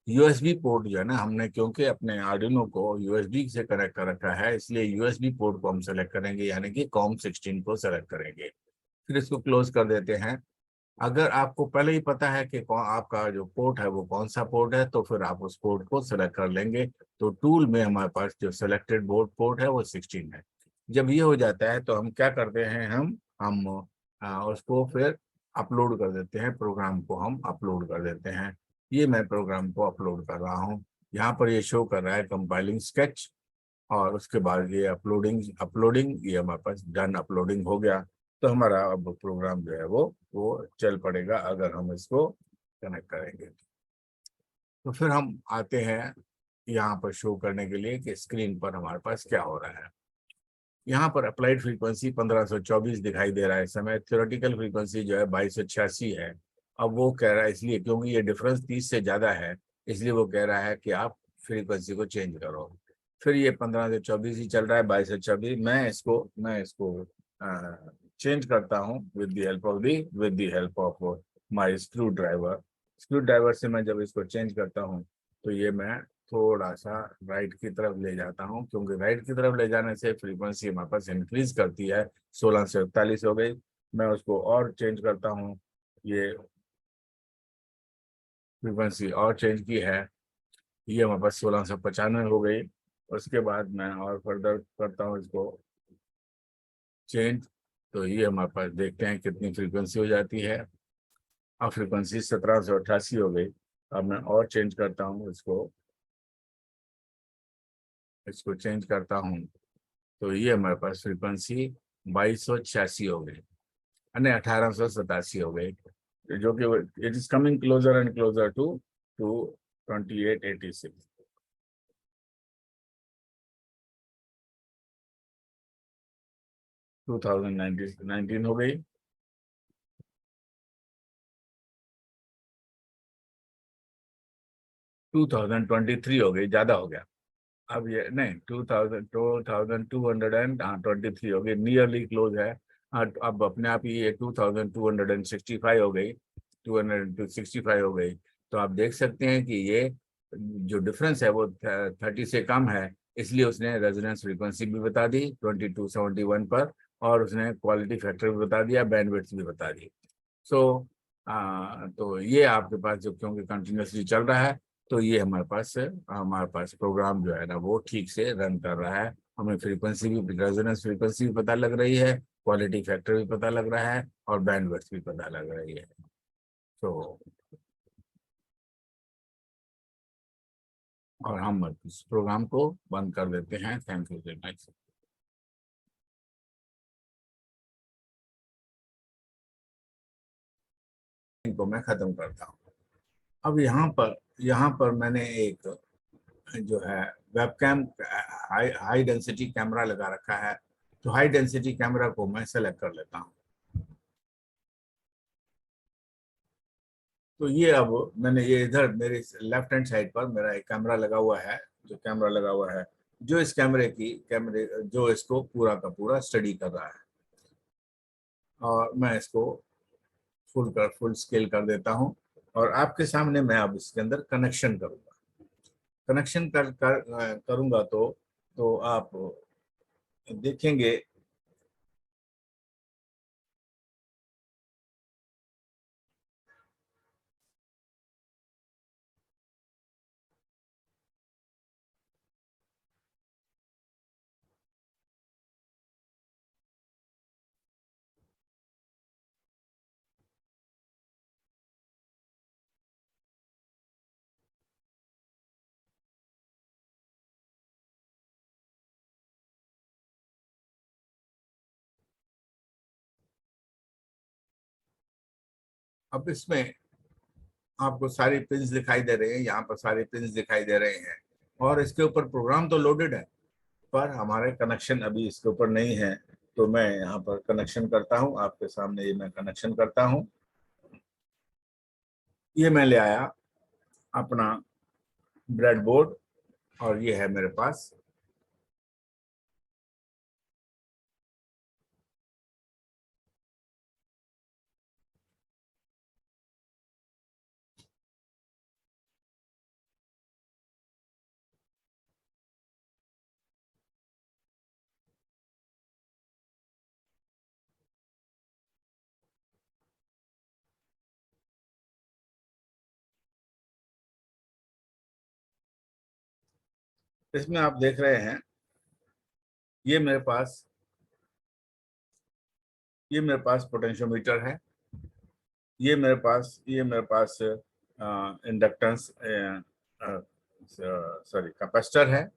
यूएसबी पोर्ट जो है ना, हमने क्योंकि अपने आर्डिनो को यूएसबी से कनेक्ट कर रखा है, इसलिए यूएसबी पोर्ट को हम सेलेक्ट करेंगे, यानी कि कॉम16 को सेलेक्ट करेंगे। फिर इसको क्लोज कर देते हैं। अगर आपको पहले ही पता है कि कौन आपका जो पोर्ट है वो कौन सा पोर्ट है, तो फिर आप उस पोर्ट को सेलेक्ट कर लेंगे। तो टूल में हमारे पास जो सेलेक्टेड बोर्ड पोर्ट है वो 16 है। जब ये हो जाता है तो हम क्या करते हैं, हम उसको फिर अपलोड कर देते हैं, प्रोग्राम को हम अपलोड कर देते हैं। ये मैं प्रोग्राम को अपलोड कर रहा हूँ। यहाँ पर ये शो कर रहा है कंपाइलिंग स्केच, और उसके बाद ये अपलोडिंग अपलोडिंग ये हमारे पास डन अपलोडिंग हो गया। तो हमारा अब प्रोग्राम जो है वो चल पड़ेगा अगर हम इसको कनेक्ट करेंगे। तो फिर हम आते हैं यहाँ पर शो करने के लिए कि स्क्रीन पर हमारे पास क्या हो रहा है। यहाँ पर अप्लाइड फ्रीक्वेंसी 1524 दिखाई दे रहा है इस समय। थ्योरेटिकल फ्रीक्वेंसी जो है 2286 है। अब वो कह रहा है, इसलिए क्योंकि ये डिफरेंस 30 से ज्यादा है, इसलिए वो कह रहा है कि आप फ्रीक्वेंसी को चेंज करो। फिर ये 1524 ही चल रहा है, 2224। मैं इसको चेंज करता हूँ with the help of my screw driver. Screw driver से मैं जब इसको चेंज करता हूँ तो ये मैं थोड़ा सा राइट की तरफ ले जाता हूँ, क्योंकि राइट की तरफ ले जाने से फ्रीक्वेंसी हमारे पास इंक्रीज करती है। 16 से 41 हो गई। मैं उसको और चेंज करता हूँ, ये फ्रीक्वेंसी और चेंज की है, ये हमारे पास 1695 हो गई। उसके बाद मैं और फर्दर करता हूँ इसको चेंज। तो ये हमारे पास देखते हैं कितनी फ्रीक्वेंसी हो जाती है। अब फ्रीक्वेंसी 1788 हो गई। अब मैं और चेंज करता हूँ इसको चेंज करता हूँ, तो ये हमारे पास फ्रीक्वेंसी 2286 हो गई, यानी 1887 हो गई, जो कि it is coming closer and closer to 2886। 2019 हो गई। 2023 हो गई, ज्यादा हो गया। अब ये नहीं, 2223 हो गई, नियरली क्लोज है। हाँ, अब अपने आप ही ये 2265 हो गई, 265 हो गई। तो आप देख सकते हैं कि ये जो डिफरेंस है वो 30 से कम है, इसलिए उसने रेजोनेंस फ्रीक्वेंसी भी बता दी 2271 पर, और उसने क्वालिटी फैक्टर भी बता दिया, बैंडविड्थ भी बता दी। सो तो ये आपके पास जो क्योंकि कंटिन्यूसली चल रहा है, तो ये हमारे पास प्रोग्राम जो है ना वो ठीक से रन कर रहा है। हमें फ्रीक्वेंसी भी, रेजोनेंस फ्रीक्वेंसी भी पता लग रही है, क्वालिटी फैक्टर भी पता लग रहा है, और बैंडविड्थ भी पता लग रही है। तो और हम इस प्रोग्राम को बंद कर देते हैं। Thank you very much. इनको मैं खत्म करता हूँ। अब यहाँ पर मैंने एक जो है वेबकैम, हाई डेंसिटी कैमरा लगा रखा है। तो हाई डेंसिटी कैमरा को मैं सेलेक्ट कर लेता हूँ। तो ये अब मैंने ये इधर मेरे लेफ्ट हैंड साइड पर मेरा एक कैमरा लगा हुआ है, जो इस कैमरे जो इसको पूरा का पूरा स्टडी कर रहा है। और मैं इसको फुल स्केल कर देता हूँ और आपके सामने मैं अब इसके अंदर कनेक्शन करूँगा। कनेक्शन करूँगा तो आप देखेंगे अब इसमें आपको सारी पिंस दिखाई दे रहे हैं, यहाँ पर सारी पिंस दिखाई दे रहे हैं और इसके ऊपर प्रोग्राम तो लोडेड है पर हमारे कनेक्शन अभी इसके ऊपर नहीं है। तो मैं यहाँ पर कनेक्शन करता हूँ, आपके सामने ये मैं कनेक्शन करता हूँ। ये मैं ले आया अपना ब्रेड बोर्ड और ये है मेरे पास। इसमें आप देख रहे हैं ये मेरे पास पोटेंशियोमीटर है, ये मेरे पास इंडक्टेंस सॉरी कैपेसिटर है,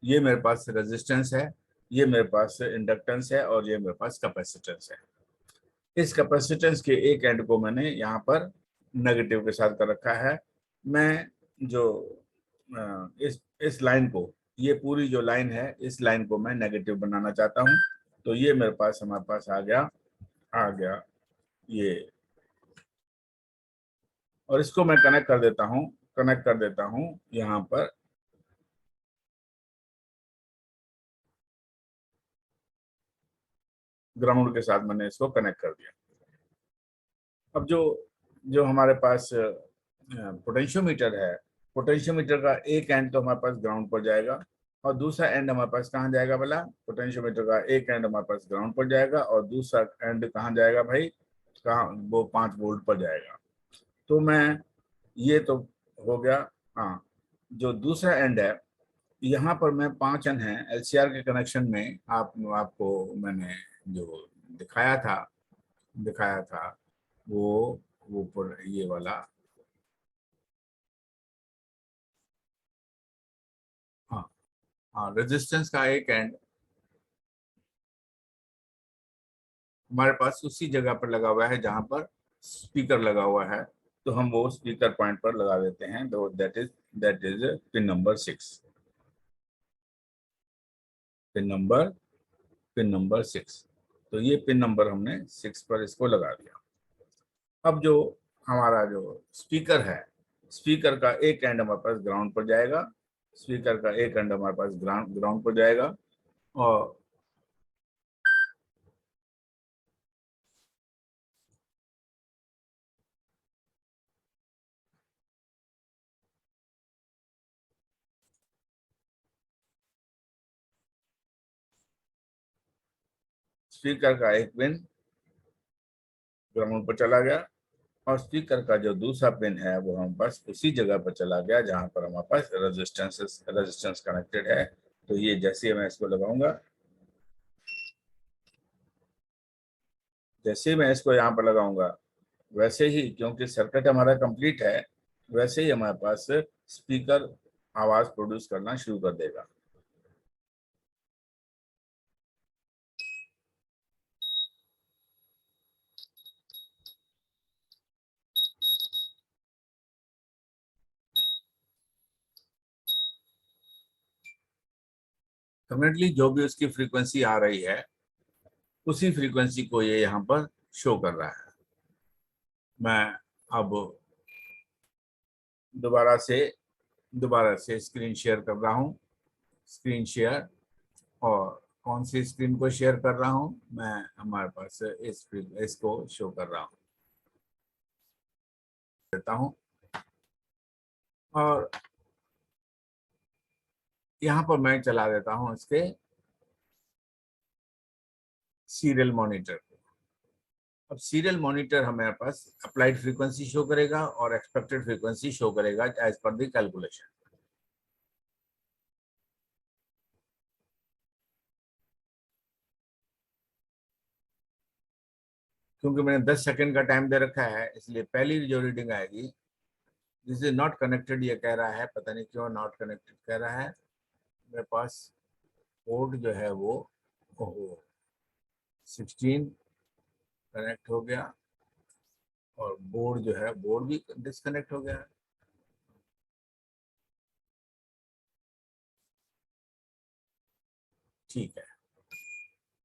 ये मेरे पास रेजिस्टेंस है, ये मेरे पास इंडक्टेंस है और ये मेरे पास कैपेसिटेंस है। इस कैपेसिटेंस के एक एंड को मैंने यहाँ पर नेगेटिव के साथ कर रखा है। मैं जो इस लाइन को, ये पूरी जो लाइन है इस लाइन को मैं नेगेटिव बनाना चाहता हूँ। तो ये मेरे पास हमारे पास आ गया ये, और इसको मैं कनेक्ट कर देता हूँ यहाँ पर। ग्राउंड के साथ मैंने इसको कनेक्ट कर दिया। अब जो जो हमारे पास पोटेंशियोमीटर है, पोटेंशियोमीटर का एक एंड तो हमारे पास ग्राउंड पर जाएगा और दूसरा एंड हमारे पास कहाँ जाएगा भला? पोटेंशियोमीटर का एक एंड हमारे पास ग्राउंड पर जाएगा और दूसरा एंड कहाँ जाएगा भाई? कहाँ? वो 5 वोल्ट पर जाएगा। तो मैं ये तो हो गया। हाँ, जो दूसरा एंड है यहाँ पर मैं 5 एन है एलसीआर के कनेक्शन में आपको मैंने जो दिखाया था वो पर ये वाला। हाँ, हाँ, रेजिस्टेंस का एक एंड हमारे पास उसी जगह पर लगा हुआ है जहां पर स्पीकर लगा हुआ है, तो हम वो स्पीकर पॉइंट पर लगा देते हैं। तो that is pin number 6। Pin number 6। तो ये पिन नंबर हमने 6 पर इसको लगा दिया। अब जो हमारा जो स्पीकर है, स्पीकर का एक एंड हमारे पास ग्राउंड पर जाएगा, स्पीकर का एक एंड हमारे पास ग्राउंड पर जाएगा और स्पीकर का एक पिन ग्राउंड पर चला गया और स्पीकर का जो दूसरा पिन है वो हमारे पास उसी जगह पर चला गया जहां पर हमारे पास रेजिस्टेंस कनेक्टेड है। तो ये जैसे ही मैं इसको लगाऊंगा, जैसे ही मैं इसको यहाँ पर लगाऊंगा वैसे ही, क्योंकि सर्किट हमारा कंप्लीट है, वैसे ही हमारे पास स्पीकर आवाज प्रोड्यूस करना शुरू कर देगा। कर्रेंटली जो भी उसकी फ्रीक्वेंसी आ रही है उसी फ्रीक्वेंसी को ये यहाँ पर शो कर रहा है। मैं अब दोबारा से स्क्रीन शेयर कर रहा हूँ, स्क्रीन शेयर, और कौन सी स्क्रीन को शेयर कर रहा हूं मैं, हमारे पास इसको शो कर रहा हूं देता हूं। और यहाँ पर मैं चला देता हूं इसके सीरियल मॉनिटर। अब सीरियल मॉनिटर हमारे पास अप्लाइड फ्रीक्वेंसी शो करेगा और एक्सपेक्टेड फ्रीक्वेंसी शो करेगा एज पर द कैलकुलेशन। क्योंकि मैंने 10 सेकंड का टाइम दे रखा है, इसलिए पहली जो रीडिंग आएगी, दिस इज नॉट कनेक्टेड ये कह रहा है, पता नहीं क्यों नॉट कनेक्टेड कह रहा है। मेरे पास पोर्ट जो है वो 16 कनेक्ट हो गया और बोर्ड जो है बोर्ड भी डिस्कनेक्ट हो गया। ठीक है,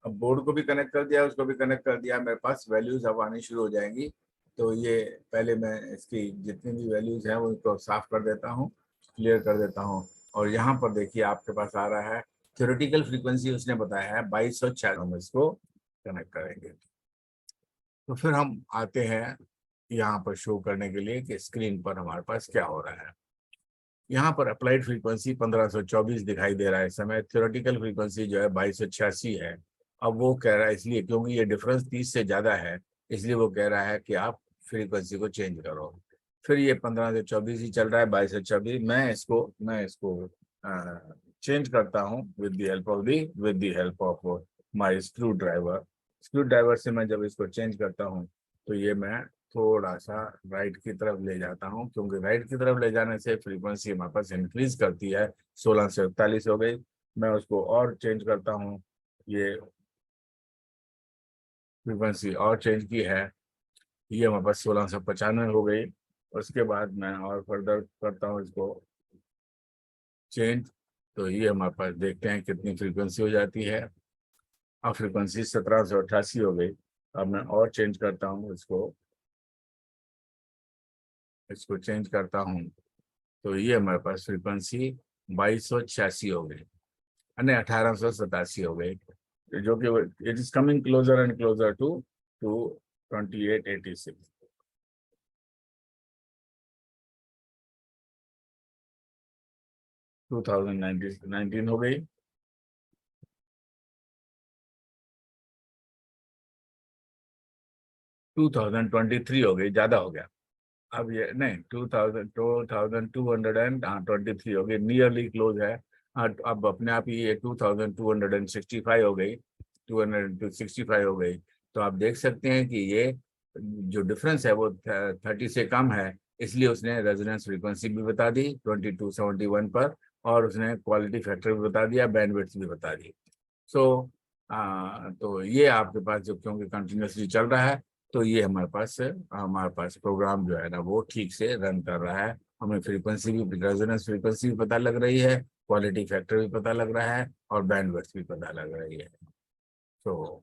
अब बोर्ड को भी कनेक्ट कर दिया, उसको भी कनेक्ट कर दिया, मेरे पास वैल्यूज अब आनी शुरू हो जाएंगी। तो ये पहले मैं इसकी जितनी भी वैल्यूज हैं उनको साफ कर देता हूँ, क्लियर कर देता हूँ। और यहाँ पर देखिए आपके पास आ रहा है थ्योरेटिकल फ्रीक्वेंसी, उसने बताया है 2246। हम इसको कनेक्ट करेंगे तो फिर हम आते हैं यहाँ पर शो करने के लिए कि स्क्रीन पर हमारे पास क्या हो रहा है। यहाँ पर अप्लाइड फ्रीक्वेंसी 1524 दिखाई दे रहा है इस समय, थ्योरेटिकल फ्रीक्वेंसी जो है 2286 है। अब वो कह रहा है, इसलिए क्योंकि ये डिफरेंस 30 से ज्यादा है, इसलिए वो कह रहा है कि आप फ्रीक्वेंसी को चेंज करो। फिर ये 1524 ही चल रहा है, 2224। मैं इसको चेंज करता हूँ with the help of my screw driver. Screw driver से मैं जब इसको चेंज करता हूँ तो ये मैं थोड़ा सा राइट की तरफ ले जाता हूँ, क्योंकि राइट की तरफ ले जाने से फ्रीक्वेंसी हमारे पास इंक्रीज करती है। 16 से 41 हो गई। मैं उसको और चेंज करता हूँ, ये फ्रीक्वेंसी और चेंज की है, ये हमारे पास 1695 हो गई। उसके बाद मैं और फर्दर करता हूँ इसको चेंज, तो ये हमारे पास देखते हैं कितनी फ्रीक्वेंसी हो जाती है। अब फ्रीक्वेंसी 1788 हो गई। अब मैं और चेंज करता हूँ इसको इसको चेंज करता हूँ, तो ये हमारे पास फ्रीक्वेंसी 2286 हो गई, यानी 1887 हो गई, जो कि it is coming closer and closer to 2886। 2019 हो गई। 2023 हो गई, ज्यादा हो गया। अब ये नहीं, 2223 हो गई, नियरली क्लोज है। अब अपने आप ही ये 2265 हो गई, 265 हो गई। तो आप देख सकते हैं कि ये जो डिफरेंस है वो 30 से कम है, इसलिए उसने रेजोनेंस फ्रीक्वेंसी भी बता दी 2271 पर, और उसने क्वालिटी फैक्टर भी बता दिया, बैंडविड्थ भी बता दी। सो तो ये आपके पास जो, क्योंकि कंटिन्यूसली चल रहा है, तो ये हमारे पास प्रोग्राम जो है ना वो ठीक से रन कर रहा है। हमें फ्रीक्वेंसी भी, रेजोनेंस फ्रीक्वेंसी भी पता लग रही है, क्वालिटी फैक्टर भी पता लग रहा है, और बैंडविड्थ भी पता लग रही है। तो